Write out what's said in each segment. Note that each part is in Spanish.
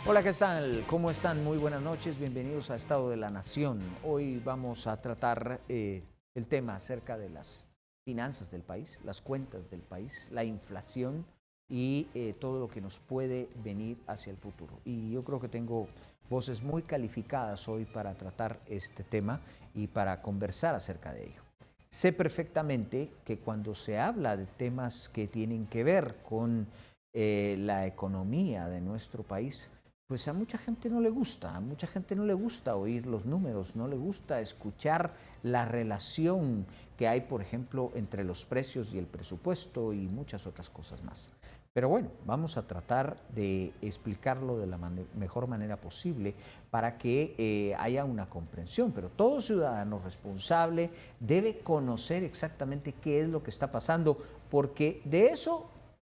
Hola, ¿qué tal? ¿Cómo están? Muy buenas noches, bienvenidos a Estado de la Nación. Hoy vamos a tratar el tema acerca de las finanzas del país, las cuentas del país, la inflación y todo lo que nos puede venir hacia el futuro. Y yo creo que tengo voces muy calificadas hoy para tratar este tema y para conversar acerca de ello. Sé perfectamente que cuando se habla de temas que tienen que ver con la economía de nuestro país, pues a mucha gente no le gusta, a mucha gente no le gusta oír los números, no le gusta escuchar la relación que hay, por ejemplo, entre los precios y el presupuesto y muchas otras cosas más. Pero bueno, vamos a tratar de explicarlo de la mejor manera posible para que haya una comprensión. Pero todo ciudadano responsable debe conocer exactamente qué es lo que está pasando, porque de eso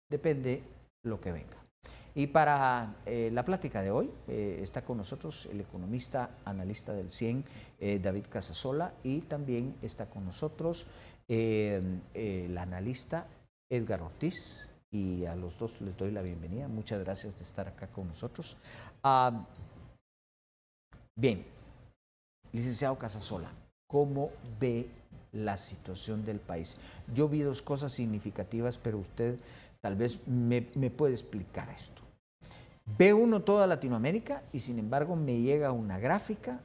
depende lo que venga. Y para la plática de hoy está con nosotros el economista, analista del CIEN, David Casasola, y también está con nosotros el analista Edgar Ortiz, y a los dos les doy la bienvenida. Muchas gracias de estar acá con nosotros. Bien, licenciado Casasola, ¿cómo ve la situación del país? Yo vi dos cosas significativas, pero usted tal vez me puede explicar esto. Ve uno toda Latinoamérica y sin embargo me llega una gráfica.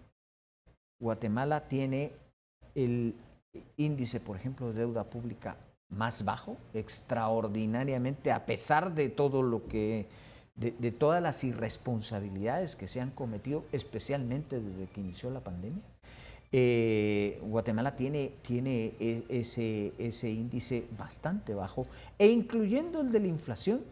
Guatemala tiene el índice, por ejemplo, de deuda pública más bajo, extraordinariamente, a pesar de todo lo que, de todas las irresponsabilidades que se han cometido, especialmente desde que inició la pandemia. Guatemala tiene ese índice bastante bajo, e incluyendo el de la inflación,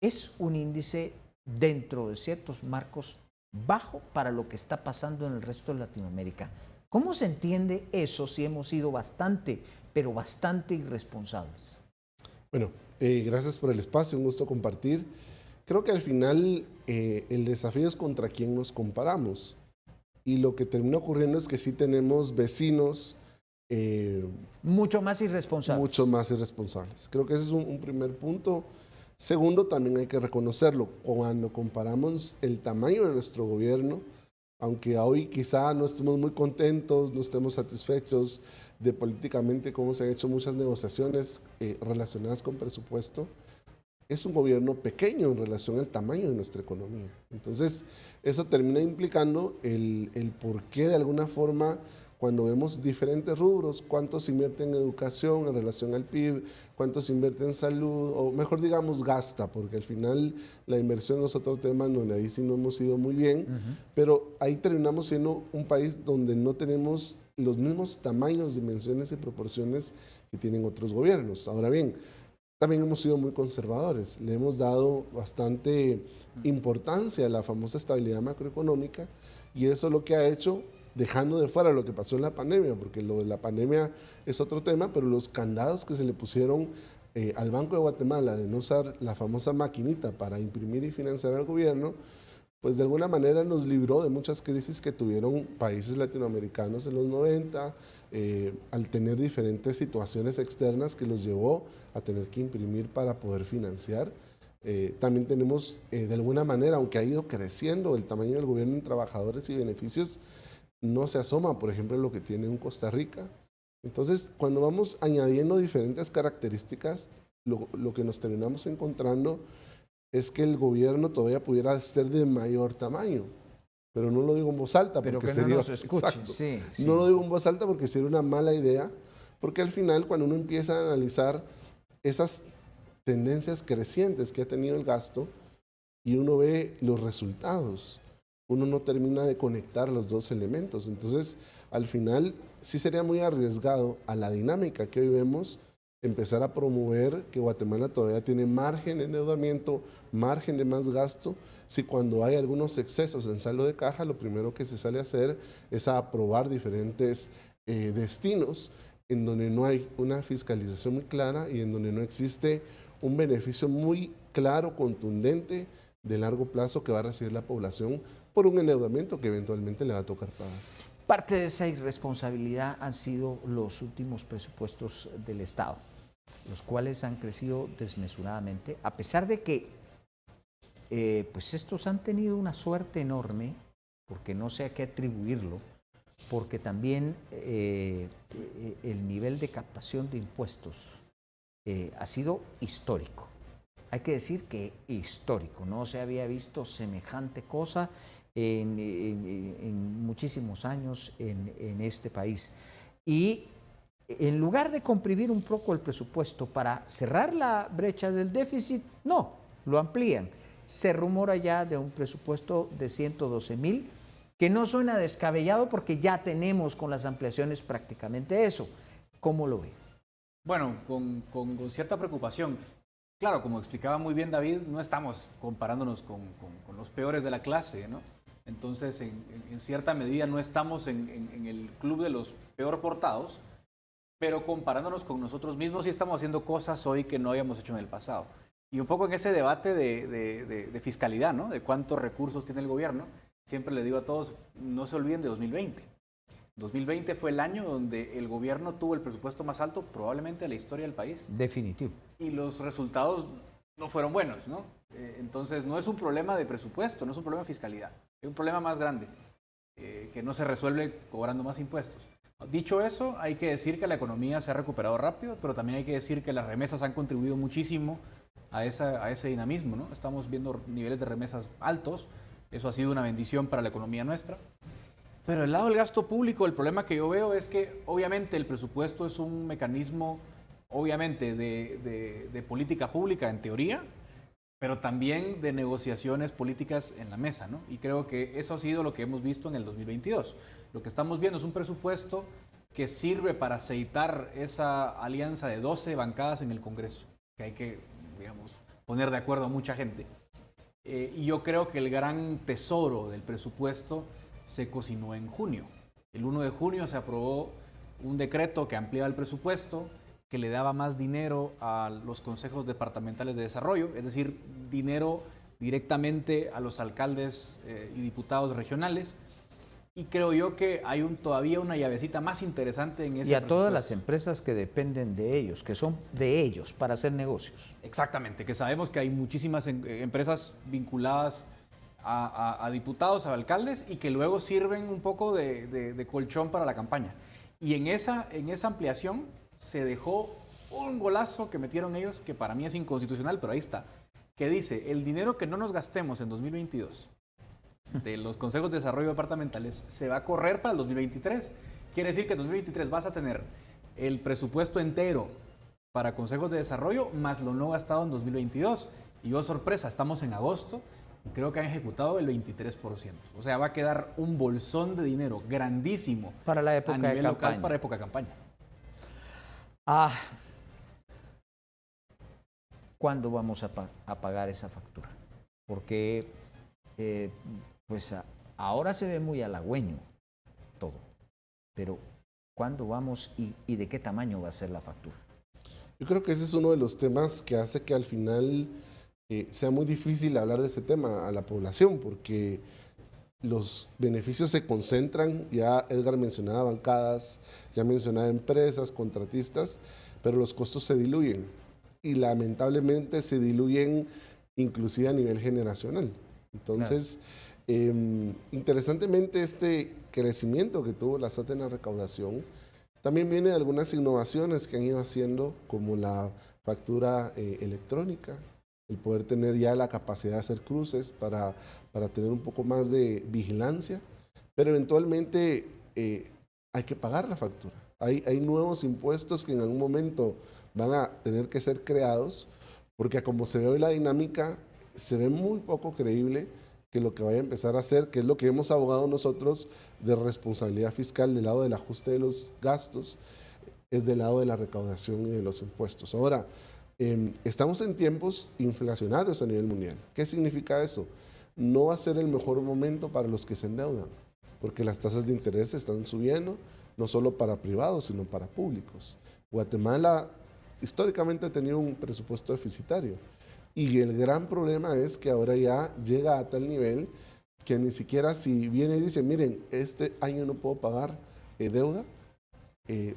es un índice dentro de ciertos marcos bajo para lo que está pasando en el resto de Latinoamérica. ¿Cómo se entiende eso si hemos sido bastante, pero bastante irresponsables? Bueno, gracias por el espacio, un gusto compartir. Creo que al final el desafío es contra quién nos comparamos. Y lo que termina ocurriendo es que sí tenemos vecinos mucho más irresponsables. Mucho más irresponsables. Creo que ese es un primer punto. Segundo, también hay que reconocerlo. Cuando comparamos el tamaño de nuestro gobierno, aunque hoy quizá no estemos muy contentos, no estemos satisfechos de políticamente cómo se han hecho muchas negociaciones relacionadas con presupuesto, es un gobierno pequeño en relación al tamaño de nuestra economía. Entonces, eso termina implicando el por qué de alguna forma, cuando vemos diferentes rubros, cuántos invierten en educación en relación al PIB, cuántos invierten en salud, o mejor digamos gasta, porque al final la inversión es otro tema donde ahí sí no hemos ido muy bien, pero ahí terminamos siendo un país donde no tenemos los mismos tamaños, dimensiones y proporciones que tienen otros gobiernos. Ahora bien, también hemos sido muy conservadores, le hemos dado bastante importancia a la famosa estabilidad macroeconómica, y eso es lo que ha hecho, dejando de fuera lo que pasó en la pandemia, porque lo de la pandemia es otro tema, pero los candados que se le pusieron al Banco de Guatemala de no usar la famosa maquinita para imprimir y financiar al gobierno, pues de alguna manera nos libró de muchas crisis que tuvieron países latinoamericanos en los 90, al tener diferentes situaciones externas que los llevó a tener que imprimir para poder financiar. También tenemos, de alguna manera, aunque ha ido creciendo el tamaño del gobierno en trabajadores y beneficios, no se asoma, por ejemplo, lo que tiene un Costa Rica. Entonces, cuando vamos añadiendo diferentes características, lo que nos terminamos encontrando es que el gobierno todavía pudiera ser de mayor tamaño. Pero no lo digo en voz alta porque sería... no nos escuche. Sí, no lo digo en voz alta porque sería una mala idea, porque al final cuando uno empieza a analizar esas tendencias crecientes que ha tenido el gasto y uno ve los resultados, uno no termina de conectar los dos elementos. Entonces, al final sí sería muy arriesgado a la dinámica que hoy vemos empezar a promover que Guatemala todavía tiene margen de endeudamiento, margen de más gasto, si cuando hay algunos excesos en saldo de caja, lo primero que se sale a hacer es a aprobar diferentes destinos en donde no hay una fiscalización muy clara y en donde no existe un beneficio muy claro, contundente, de largo plazo que va a recibir la población por un endeudamiento que eventualmente le va a tocar pagar. Parte de esa irresponsabilidad han sido los últimos presupuestos del Estado, los cuales han crecido desmesuradamente, a pesar de que pues estos han tenido una suerte enorme, porque no sé a qué atribuirlo, porque también el nivel de captación de impuestos ha sido histórico. Hay que decir que histórico, no se había visto semejante cosa en muchísimos años en este país. Y en lugar de comprimir un poco el presupuesto para cerrar la brecha del déficit, no, lo amplían. Se rumora ya de un presupuesto de 112,000, que no suena descabellado porque ya tenemos con las ampliaciones prácticamente eso. ¿Cómo lo ve? Bueno, con cierta preocupación. Claro, como explicaba muy bien David, no estamos comparándonos con los peores de la clase, ¿no? Entonces, en cierta medida no estamos en el club de los peor portados, pero comparándonos con nosotros mismos sí estamos haciendo cosas hoy que no habíamos hecho en el pasado. Y un poco en ese debate de fiscalidad, ¿no? De cuántos recursos tiene el gobierno, siempre le digo a todos, no se olviden de 2020. 2020 fue el año donde el gobierno tuvo el presupuesto más alto probablemente de la historia del país. Definitivo. Y los resultados no fueron buenos, ¿no? Entonces no es un problema de presupuesto, no es un problema de fiscalidad, es un problema más grande, que no se resuelve cobrando más impuestos. Dicho eso, hay que decir que la economía se ha recuperado rápido, pero también hay que decir que las remesas han contribuido muchísimo a ese dinamismo, ¿no? Estamos viendo niveles de remesas altos, eso ha sido una bendición para la economía nuestra. Pero del lado del gasto público, el problema que yo veo es que obviamente el presupuesto es un mecanismo, obviamente, de política pública en teoría, pero también de negociaciones políticas en la mesa, ¿no? Y creo que eso ha sido lo que hemos visto en el 2022. Lo que estamos viendo es un presupuesto que sirve para aceitar esa alianza de 12 bancadas en el Congreso, que hay que, digamos, poner de acuerdo a mucha gente. Y yo creo que el gran tesoro del presupuesto se cocinó en junio. El 1 de junio se aprobó un decreto que ampliaba el presupuesto, que le daba más dinero a los consejos departamentales de desarrollo, es decir, dinero directamente a los alcaldes y diputados regionales. Y creo yo que hay todavía una llavecita más interesante en ese Y a todas las empresas que dependen de ellos, que son de ellos para hacer negocios. Exactamente, que sabemos que hay muchísimas empresas vinculadas a diputados, a alcaldes, y que luego sirven un poco de colchón para la campaña. Y en esa ampliación se dejó un golazo que metieron ellos, que para mí es inconstitucional, pero ahí está, que dice, el dinero que no nos gastemos en 2022 de los consejos de desarrollo departamentales se va a correr para el 2023. Quiere decir que en 2023 vas a tener el presupuesto entero para consejos de desarrollo más lo no gastado en 2022. Y oh sorpresa, estamos en agosto y creo que han ejecutado el 23%. O sea, va a quedar un bolsón de dinero grandísimo para la época a nivel de local campaña. para época de campaña. ¿Cuándo vamos a pagar esa factura? Porque pues ahora se ve muy halagüeño todo, pero ¿cuándo vamos y de qué tamaño va a ser la factura? Yo creo que ese es uno de los temas que hace que al final sea muy difícil hablar de este tema a la población, porque los beneficios se concentran, ya Edgar mencionaba bancadas, ya mencionaba empresas, contratistas, pero los costos se diluyen y lamentablemente se diluyen inclusive a nivel generacional. Entonces, interesantemente este crecimiento que tuvo la SAT en la recaudación también viene de algunas innovaciones que han ido haciendo, como la factura electrónica, el poder tener ya la capacidad de hacer cruces para tener un poco más de vigilancia, pero eventualmente hay que pagar la factura. Hay nuevos impuestos que en algún momento van a tener que ser creados, porque como se ve hoy la dinámica, se ve muy poco creíble que lo que vaya a empezar a hacer, que es lo que hemos abogado nosotros de responsabilidad fiscal del lado del ajuste de los gastos, es del lado de la recaudación y de los impuestos. Ahora, estamos en tiempos inflacionarios a nivel mundial. ¿Qué significa eso? No va a ser el mejor momento para los que se endeudan, porque las tasas de interés están subiendo, no solo para privados, sino para públicos. Guatemala históricamente ha tenido un presupuesto deficitario y el gran problema es que ahora ya llega a tal nivel que ni siquiera si viene y dice, miren, este año no puedo pagar deuda,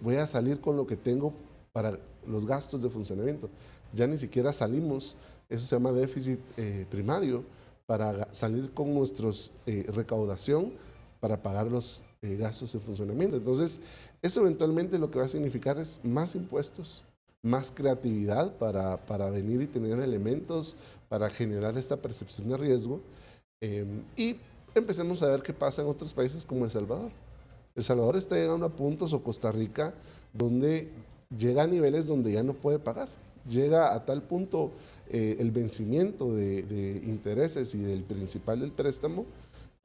voy a salir con lo que tengo para los gastos de funcionamiento. Ya ni siquiera salimos, eso se llama déficit primario, para salir con nuestros recaudación para pagar los gastos de funcionamiento. Entonces, eso eventualmente lo que va a significar es más impuestos, más creatividad para venir y tener elementos para generar esta percepción de riesgo. Y empecemos a ver qué pasa en otros países como El Salvador. El Salvador está llegando a puntos, o Costa Rica, donde llega a niveles donde ya no puede pagar. Llega a tal punto el vencimiento de intereses y del principal del préstamo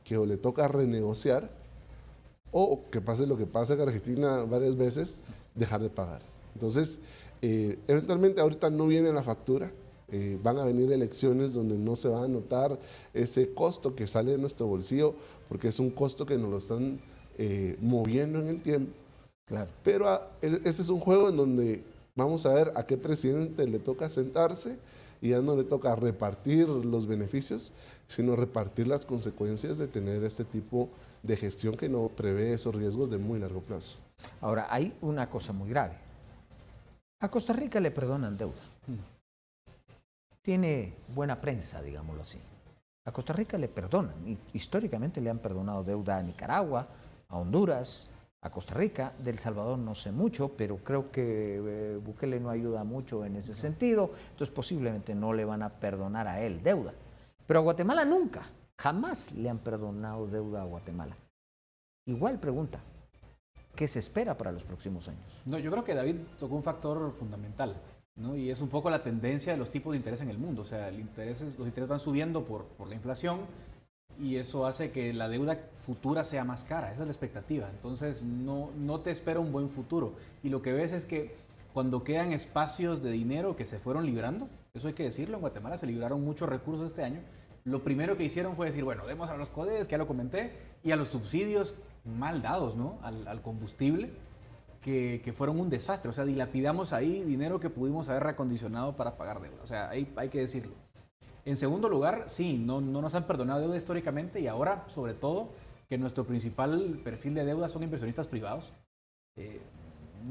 que o le toca renegociar o que pase lo que pasa en Argentina varias veces, dejar de pagar. Entonces, eventualmente ahorita no viene la factura, van a venir elecciones donde no se va a notar ese costo que sale de nuestro bolsillo, porque es un costo que nos lo están moviendo en el tiempo. Claro. Pero este es un juego en donde vamos a ver a qué presidente le toca sentarse y ya no le toca repartir los beneficios, sino repartir las consecuencias de tener este tipo de gestión que no prevé esos riesgos de muy largo plazo. Ahora, hay una cosa muy grave. A Costa Rica le perdonan deuda. Tiene buena prensa, digámoslo así. A Costa Rica le perdonan. Y históricamente le han perdonado deuda a Nicaragua, a Honduras, a Costa Rica. Del Salvador no sé mucho, pero creo que Bukele no ayuda mucho en ese sentido. Entonces posiblemente no le van a perdonar a él deuda. Pero a Guatemala nunca. Jamás le han perdonado deuda a Guatemala. Igual pregunta, ¿qué se espera para los próximos años? No, yo creo que David tocó un factor fundamental, ¿no? Y es un poco la tendencia de los tipos de interés en el mundo. O sea, los intereses van subiendo por la inflación y eso hace que la deuda futura sea más cara. Esa es la expectativa. Entonces, no te espera un buen futuro. Y lo que ves es que cuando quedan espacios de dinero que se fueron librando, eso hay que decirlo, en Guatemala se libraron muchos recursos este año. Lo primero que hicieron fue decir, bueno, demos a los CODES, que ya lo comenté, y a los subsidios mal dados, ¿no? Al combustible, que fueron un desastre. O sea, dilapidamos ahí dinero que pudimos haber reacondicionado para pagar deuda. O sea, ahí hay que decirlo. En segundo lugar, sí, no nos han perdonado deuda históricamente y ahora, sobre todo, que nuestro principal perfil de deuda son inversionistas privados.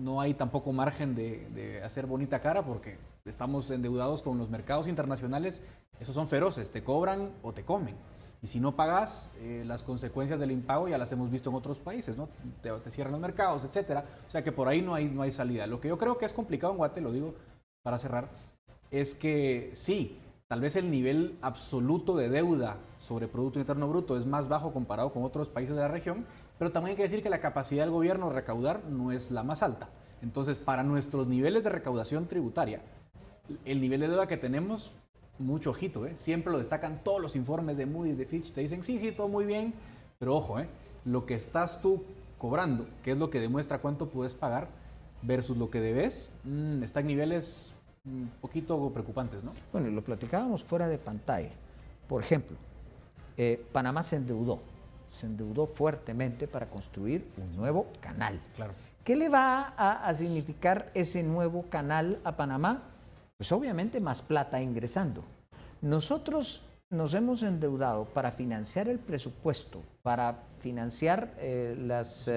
No hay tampoco margen de hacer bonita cara porque estamos endeudados con los mercados internacionales. Esos son feroces, te cobran o te comen. Y si no pagas, las consecuencias del impago ya las hemos visto en otros países, ¿no? Te cierran los mercados, etcétera. O sea que por ahí no hay salida. Lo que yo creo que es complicado en Guate, lo digo para cerrar, es que sí, tal vez el nivel absoluto de deuda sobre Producto Interno Bruto es más bajo comparado con otros países de la región, pero también hay que decir que la capacidad del gobierno de recaudar no es la más alta. Entonces, para nuestros niveles de recaudación tributaria, el nivel de deuda que tenemos, mucho ojito, siempre lo destacan todos los informes de Moody's, de Fitch, te dicen, sí, todo muy bien, pero ojo, lo que estás tú cobrando, que es lo que demuestra cuánto puedes pagar, versus lo que debes, está en niveles un poquito preocupantes, ¿no? Bueno, lo platicábamos fuera de pantalla. Por ejemplo, Panamá se endeudó fuertemente para construir un nuevo canal. Claro. ¿Qué le va a significar ese nuevo canal a Panamá? Pues obviamente más plata ingresando. Nosotros nos hemos endeudado para financiar el presupuesto, para financiar las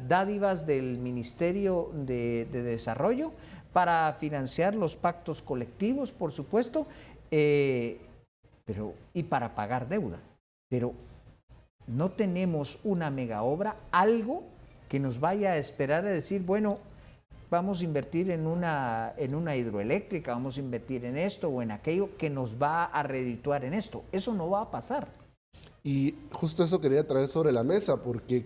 dádivas del Ministerio de Desarrollo, para financiar los pactos colectivos, por supuesto, y para pagar deuda. Pero no tenemos una mega obra, algo que nos vaya a esperar a decir, bueno, vamos a invertir en una hidroeléctrica, vamos a invertir en esto o en aquello que nos va a redituar en esto. Eso no va a pasar. Y justo eso quería traer sobre la mesa, porque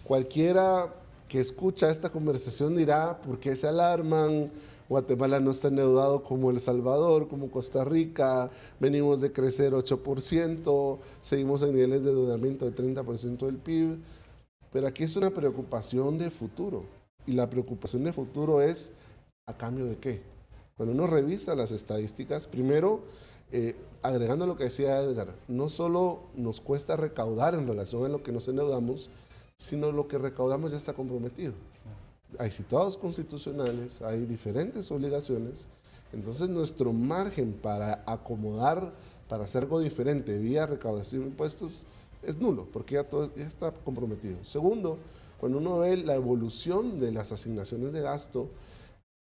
cualquiera que escucha esta conversación dirá, ¿por qué se alarman? Guatemala no está endeudado como El Salvador, como Costa Rica, venimos de crecer 8%, seguimos en niveles de endeudamiento de 30% del PIB, pero aquí es una preocupación de futuro. Y la preocupación de futuro es, ¿a cambio de qué? Cuando uno revisa las estadísticas, primero, agregando lo que decía Edgar, no solo nos cuesta recaudar en relación a lo que nos endeudamos, sino lo que recaudamos ya está comprometido. Hay situados constitucionales, hay diferentes obligaciones, entonces nuestro margen para acomodar, para hacer algo diferente vía recaudación de impuestos es nulo, porque ya está comprometido. Segundo, cuando uno ve la evolución de las asignaciones de gasto,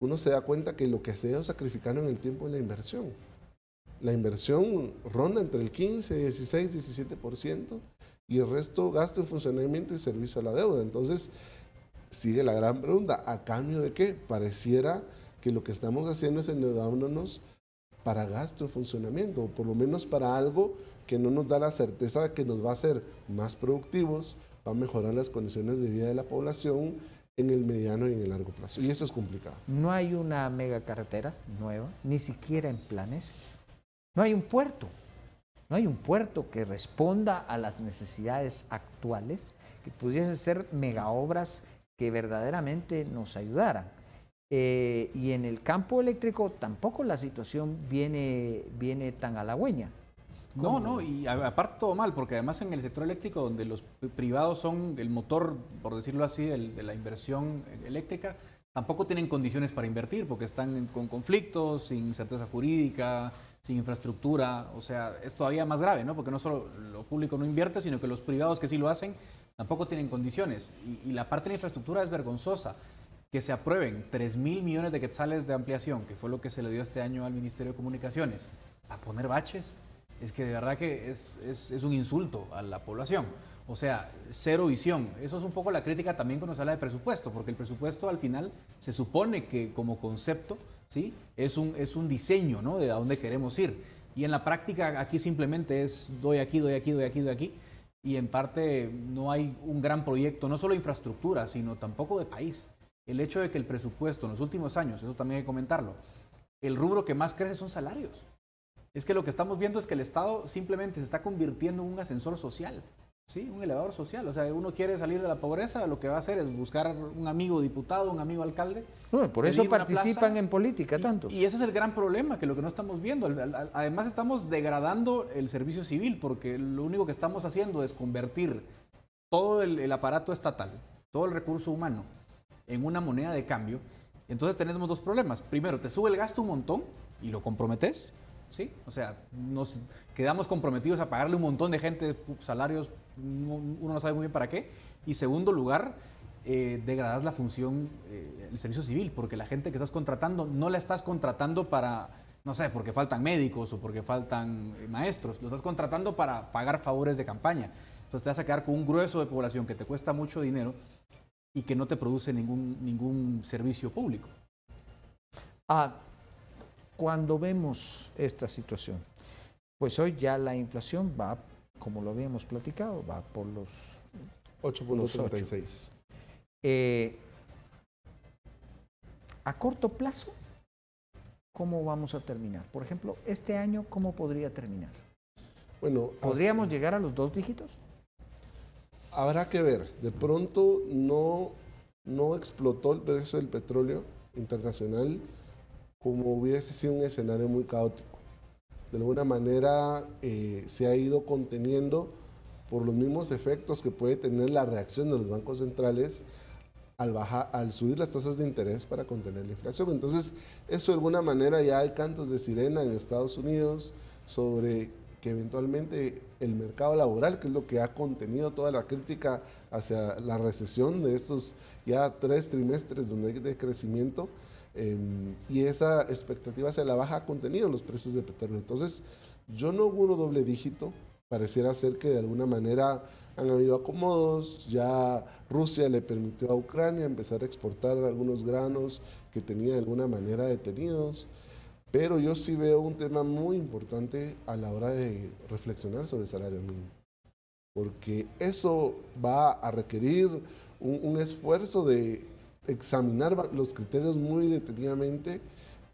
uno se da cuenta que lo que se ha ido sacrificando en el tiempo es la inversión. la inversión ronda entre el 15, 16, 17% y el resto gasto en funcionamiento y servicio a la deuda. Entonces, sigue la gran pregunta, ¿a cambio de qué? Pareciera que lo que estamos haciendo es endeudándonos para gasto en funcionamiento, o por lo menos para algo que no nos da la certeza de que nos va a hacer más productivos, va a mejorar las condiciones de vida de la población en el mediano y en el largo plazo. Y eso es complicado. No hay una mega carretera nueva, ni siquiera en planes. No hay un puerto. No hay un puerto que responda a las necesidades actuales, que pudiesen ser mega obras que verdaderamente nos ayudaran. Y en el campo eléctrico tampoco la situación viene tan halagüeña. No, y aparte todo mal, porque además en el sector eléctrico, donde los privados son el motor, por decirlo así, de la inversión eléctrica, tampoco tienen condiciones para invertir, porque están con conflictos, sin certeza jurídica, sin infraestructura. O sea, es todavía más grave, ¿no? Porque no solo lo público no invierte, sino que los privados que sí lo hacen tampoco tienen condiciones. Y la parte de la infraestructura es vergonzosa. Que se aprueben 3.000 millones de quetzales de ampliación, que fue lo que se le dio este año al Ministerio de Comunicaciones, a poner baches, es que de verdad que es un insulto a la población. O sea, cero visión. Eso es un poco la crítica también cuando se habla de presupuesto, porque el presupuesto al final se supone que como concepto, ¿sí? es un diseño, ¿no? De a dónde queremos ir. Y en la práctica aquí simplemente es doy aquí, doy aquí, doy aquí, doy aquí. Y en parte no hay un gran proyecto, no solo de infraestructura, sino tampoco de país. El hecho de que el presupuesto en los últimos años, eso también hay que comentarlo, el rubro que más crece son salarios. Es que lo que estamos viendo es que el Estado simplemente se está convirtiendo en un ascensor social, ¿sí? Un elevador social. O sea, uno quiere salir de la pobreza, lo que va a hacer es buscar un amigo diputado, un amigo alcalde. Bueno, por eso participan en política tantos. Y ese es el gran problema, que lo que no estamos viendo. Además estamos degradando el servicio civil, porque lo único que estamos haciendo es convertir todo el aparato estatal, todo el recurso humano, en una moneda de cambio. Entonces tenemos dos problemas. Primero, te sube el gasto un montón y lo comprometes, ¿sí? O sea, nos quedamos comprometidos a pagarle un montón de gente salarios, uno no sabe muy bien para qué. Y segundo lugar, degradas la función, el servicio civil, porque la gente que estás contratando no la estás contratando para, no sé, porque faltan médicos o porque faltan maestros, lo estás contratando para pagar favores de campaña. Entonces te vas a quedar con un grueso de población que te cuesta mucho dinero y que no te produce ningún servicio público. Cuando vemos esta situación, pues hoy ya la inflación va, como lo habíamos platicado, va por los 8.36. A corto plazo, ¿cómo vamos a terminar? Por ejemplo, este año, ¿cómo podría terminar? Bueno, ¿podríamos llegar a los 2 dígitos? Habrá que ver. De pronto no explotó el precio del petróleo internacional como hubiese sido un escenario muy caótico. De alguna manera se ha ido conteniendo por los mismos efectos que puede tener la reacción de los bancos centrales al subir las tasas de interés para contener la inflación. Entonces, eso de alguna manera ya hay cantos de sirena en Estados Unidos sobre que eventualmente el mercado laboral, que es lo que ha contenido toda la crítica hacia la recesión de estos ya 3 trimestres donde hay de crecimiento, y esa expectativa hacia la baja ha contenido los precios de petróleo. Entonces, yo no auguro doble dígito. Pareciera ser que de alguna manera han habido acomodos. Ya Rusia le permitió a Ucrania empezar a exportar algunos granos que tenía de alguna manera detenidos. Pero yo sí veo un tema muy importante a la hora de reflexionar sobre el salario mínimo. Porque eso va a requerir un esfuerzo de examinar los criterios muy detenidamente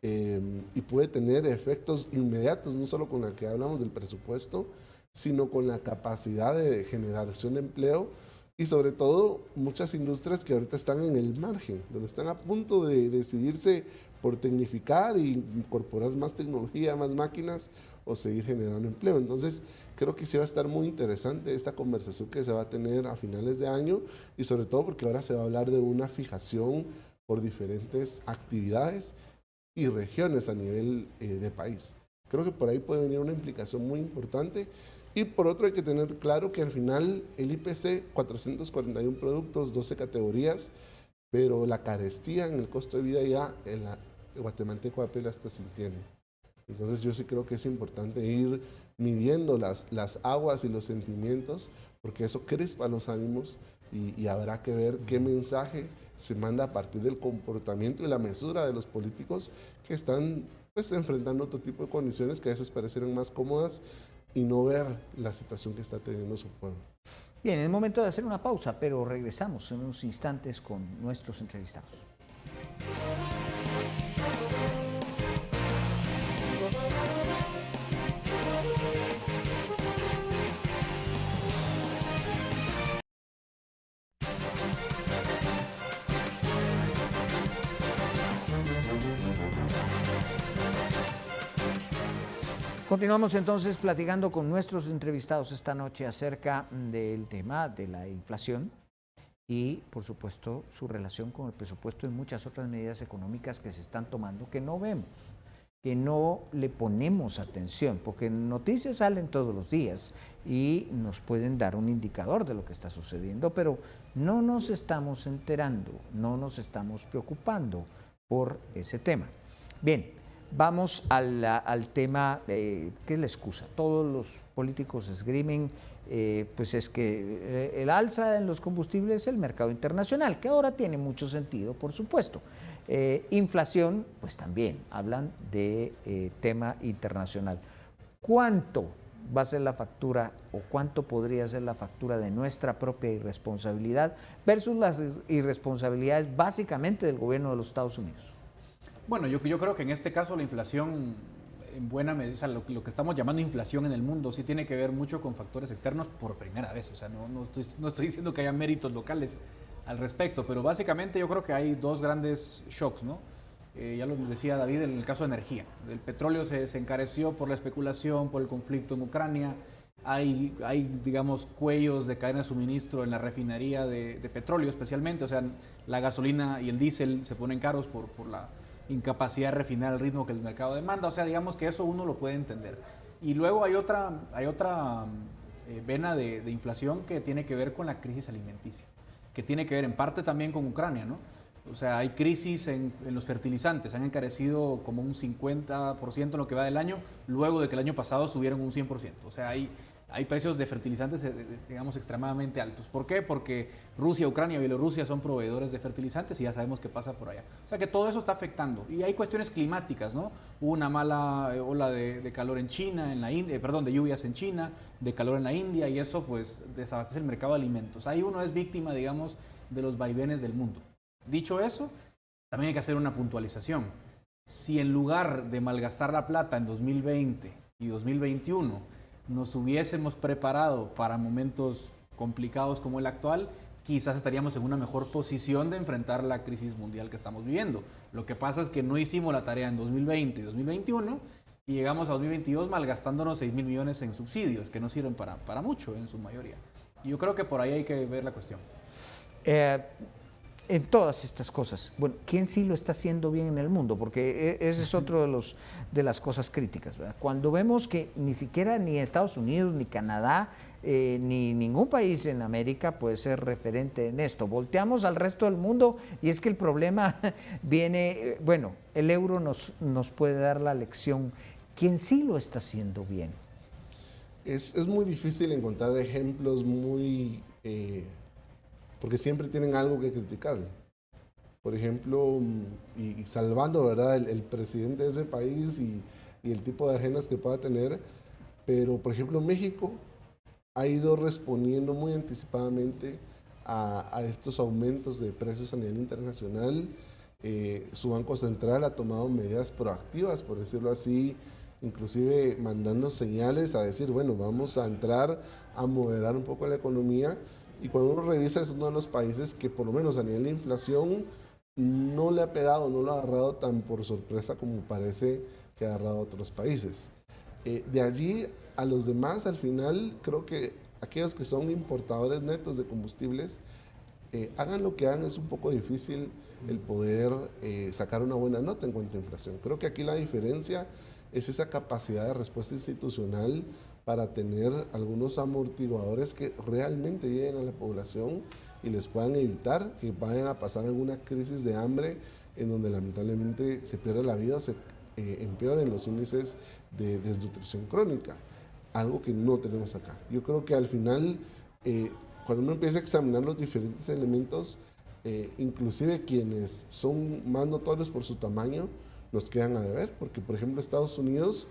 y puede tener efectos inmediatos, no solo con la que hablamos del presupuesto, sino con la capacidad de generación de empleo y sobre todo muchas industrias que ahorita están en el margen, donde están a punto de decidirse por tecnificar e incorporar más tecnología, más máquinas o seguir generando empleo. Entonces, creo que sí va a estar muy interesante esta conversación que se va a tener a finales de año y sobre todo porque ahora se va a hablar de una fijación por diferentes actividades y regiones a nivel de país. Creo que por ahí puede venir una implicación muy importante. Y por otro hay que tener claro que al final el IPC, 441 productos, 12 categorías, pero la carestía en el costo de vida ya el guatemalteco apenas está sintiendo. Entonces yo sí creo que es importante ir midiendo las aguas y los sentimientos, porque eso crispa los ánimos y habrá que ver qué mensaje se manda a partir del comportamiento y la mesura de los políticos que están pues enfrentando otro tipo de condiciones que a veces parecieran más cómodas y no ver la situación que está teniendo su pueblo. Bien, es momento de hacer una pausa, pero regresamos en unos instantes con nuestros entrevistados. Continuamos entonces platicando con nuestros entrevistados esta noche acerca del tema de la inflación y, por supuesto, su relación con el presupuesto y muchas otras medidas económicas que se están tomando que no vemos, que no le ponemos atención, porque noticias salen todos los días y nos pueden dar un indicador de lo que está sucediendo, pero no nos estamos enterando, no nos estamos preocupando por ese tema. Bien. Vamos al tema, ¿qué es la excusa? Todos los políticos esgrimen, pues es que el alza en los combustibles es el mercado internacional, que ahora tiene mucho sentido, por supuesto. Inflación, pues también hablan de tema internacional. ¿Cuánto va a ser la factura o cuánto podría ser la factura de nuestra propia irresponsabilidad versus las irresponsabilidades básicamente del gobierno de los Estados Unidos? Bueno, yo creo que en este caso la inflación, en buena medida, o sea, lo que estamos llamando inflación en el mundo, sí tiene que ver mucho con factores externos por primera vez. O sea, no estoy diciendo que haya méritos locales al respecto, pero básicamente yo creo que hay dos grandes shocks, ¿no? Ya lo decía David en el caso de energía. El petróleo se encareció por la especulación, por el conflicto en Ucrania. Hay, digamos, cuellos de cadena de suministro en la refinería de petróleo especialmente. O sea, la gasolina y el diésel se ponen caros por la incapacidad de refinar al ritmo que el mercado demanda. O sea, digamos que eso uno lo puede entender. Y luego hay otra vena de inflación que tiene que ver con la crisis alimenticia, que tiene que ver en parte también con Ucrania, ¿no? O sea, hay crisis en los fertilizantes, han encarecido como un 50% en lo que va del año, luego de que el año pasado subieron un 100%. O sea, hay precios de fertilizantes, digamos, extremadamente altos. ¿Por qué? Porque Rusia, Ucrania, Bielorrusia son proveedores de fertilizantes y ya sabemos qué pasa por allá. O sea que todo eso está afectando. Y hay cuestiones climáticas, ¿no? Hubo una mala ola de calor en China, en la India, de lluvias en China, de calor en la India, y eso pues desabastece el mercado de alimentos. Ahí uno es víctima, digamos, de los vaivenes del mundo. Dicho eso, también hay que hacer una puntualización. Si en lugar de malgastar la plata en 2020 y 2021 nos hubiésemos preparado para momentos complicados como el actual, quizás estaríamos en una mejor posición de enfrentar la crisis mundial que estamos viviendo. Lo que pasa es que no hicimos la tarea en 2020 y 2021 y llegamos a 2022 malgastándonos 6.000 millones en subsidios, que no sirven para mucho en su mayoría. Y yo creo que por ahí hay que ver la cuestión. En todas estas cosas, bueno, ¿quién sí lo está haciendo bien en el mundo? Porque ese es otro de las cosas críticas, ¿verdad? Cuando vemos que ni siquiera ni Estados Unidos, ni Canadá, ni ningún país en América puede ser referente en esto. Volteamos al resto del mundo y es que el problema viene, bueno, el euro nos puede dar la lección. ¿Quién sí lo está haciendo bien? Es muy difícil encontrar ejemplos muy... porque siempre tienen algo que criticar. Por ejemplo, y salvando, ¿verdad?, el presidente de ese país y el tipo de agendas que pueda tener, pero, por ejemplo, México ha ido respondiendo muy anticipadamente a estos aumentos de precios a nivel internacional. Su Banco Central ha tomado medidas proactivas, por decirlo así, inclusive mandando señales a decir, bueno, vamos a entrar a moderar un poco la economía. Y cuando uno revisa, es uno de los países que por lo menos a nivel de inflación no le ha pegado, no lo ha agarrado tan por sorpresa como parece que ha agarrado a otros países. De allí a los demás, al final, creo que aquellos que son importadores netos de combustibles, hagan lo que hagan, es un poco difícil el poder sacar una buena nota en cuanto a inflación. Creo que aquí la diferencia es esa capacidad de respuesta institucional para tener algunos amortiguadores que realmente lleguen a la población y les puedan evitar que vayan a pasar alguna crisis de hambre en donde lamentablemente se pierde la vida o se empeoren los índices de desnutrición crónica, algo que no tenemos acá. Yo creo que al final, cuando uno empieza a examinar los diferentes elementos, inclusive quienes son más notorios por su tamaño, nos quedan a deber, porque por ejemplo Estados Unidos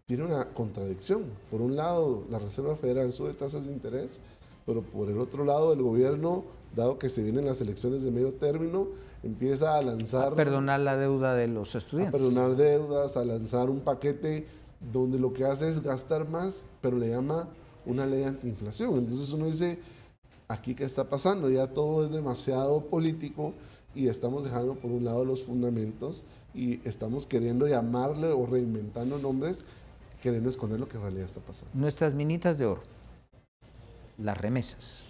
tiene una contradicción. Por un lado, la Reserva Federal sube tasas de interés, pero por el otro lado, el gobierno, dado que se vienen las elecciones de medio término, empieza a lanzar... A perdonar la deuda de los estudiantes. A perdonar deudas, a lanzar un paquete donde lo que hace es gastar más, pero le llama una ley antiinflación. Entonces uno dice, ¿aquí qué está pasando? Ya todo es demasiado político y estamos dejando por un lado los fundamentos y estamos queriendo llamarle o reinventando nombres, queriendo esconder lo que en realidad está pasando. Nuestras minitas de oro, las remesas,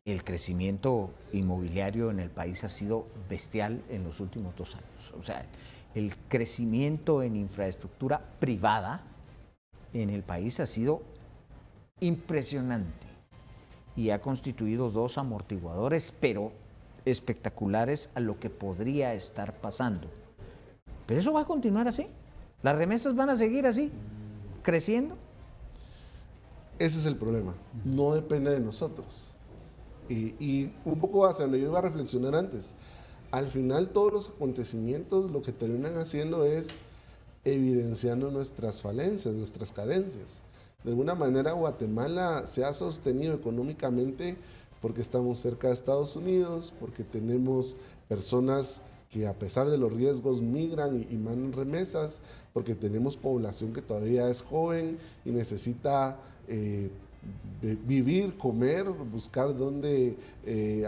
el crecimiento inmobiliario en el país ha sido bestial en los últimos 2 años. O sea, el crecimiento en infraestructura privada en el país ha sido impresionante y ha constituido 2 amortiguadores, pero espectaculares a lo que podría estar pasando. Pero eso va a continuar así. Las remesas van a seguir así, creciendo. Ese es el problema. No depende de nosotros. Y un poco hacia donde yo iba a reflexionar antes. Al final todos los acontecimientos lo que terminan haciendo es evidenciando nuestras falencias, nuestras carencias. De alguna manera Guatemala se ha sostenido económicamente porque estamos cerca de Estados Unidos, porque tenemos personas que a pesar de los riesgos migran y mandan remesas, porque tenemos población que todavía es joven y necesita vivir, comer, buscar dónde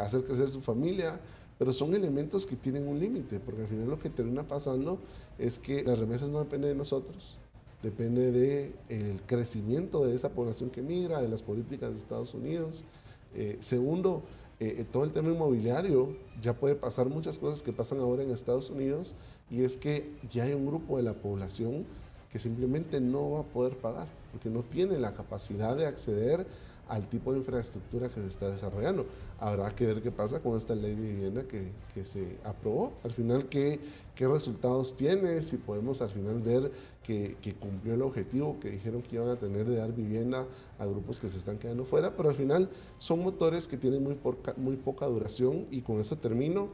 hacer crecer su familia, pero son elementos que tienen un límite, porque al final lo que termina pasando es que las remesas no dependen de nosotros, depende del crecimiento de esa población que migra, de las políticas de Estados Unidos. Segundo, todo el tema inmobiliario, ya puede pasar muchas cosas que pasan ahora en Estados Unidos, y es que ya hay un grupo de la población que simplemente no va a poder pagar, porque no tiene la capacidad de acceder al tipo de infraestructura que se está desarrollando. Habrá que ver qué pasa con esta ley de vivienda que se aprobó. Al final, ¿qué resultados tiene? Si podemos al final ver que cumplió el objetivo que dijeron que iban a tener de dar vivienda a grupos que se están quedando fuera, pero al final son motores que tienen muy poca duración, y con eso termino.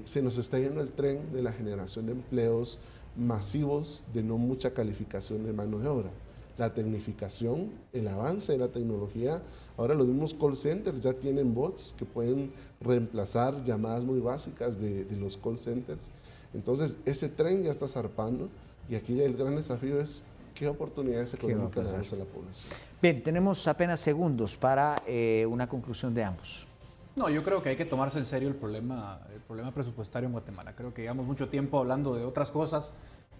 Se nos está yendo el tren de la generación de empleos masivos de no mucha calificación de mano de obra. La tecnificación, el avance de la tecnología, ahora los mismos call centers ya tienen bots que pueden reemplazar llamadas muy básicas de los call centers. Entonces ese tren ya está zarpando, y aquí el gran desafío es qué oportunidades económicas damos a la población. Bien, tenemos apenas segundos para una conclusión de ambos. No, yo creo que hay que tomarse en serio el problema presupuestario en Guatemala. Creo que llevamos mucho tiempo hablando de otras cosas,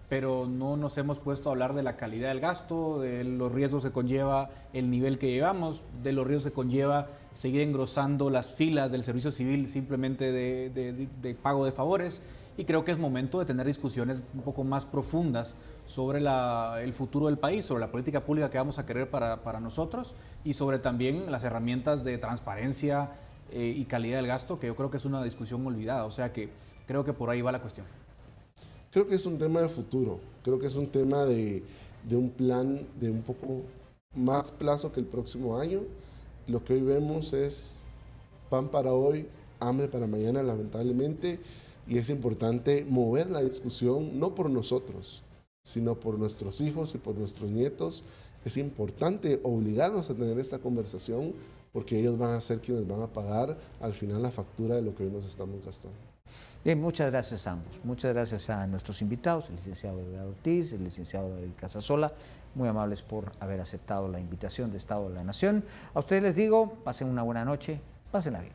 pero no nos hemos puesto a hablar de la calidad del gasto, de los riesgos que conlleva el nivel que llevamos, de los riesgos que conlleva seguir engrosando las filas del servicio civil simplemente de pago de favores. Y creo que es momento de tener discusiones un poco más profundas sobre el futuro del país, sobre la política pública que vamos a querer para nosotros, y sobre también las herramientas de transparencia y calidad del gasto, que yo creo que es una discusión olvidada. O sea que creo que por ahí va la cuestión. Creo que es un tema de futuro, creo que es un tema de un plan de un poco más plazo que el próximo año. Lo que hoy vemos es pan para hoy, hambre para mañana, lamentablemente, y es importante mover la discusión, no por nosotros, sino por nuestros hijos y por nuestros nietos. Es importante obligarnos a tener esta conversación, porque ellos van a ser quienes van a pagar al final la factura de lo que hoy nos estamos gastando. Bien, muchas gracias a ambos. Muchas gracias a nuestros invitados, el licenciado Edgar Ortiz, el licenciado David Casasola, muy amables por haber aceptado la invitación de Estado de la Nación. A ustedes les digo, pasen una buena noche, pásenla bien.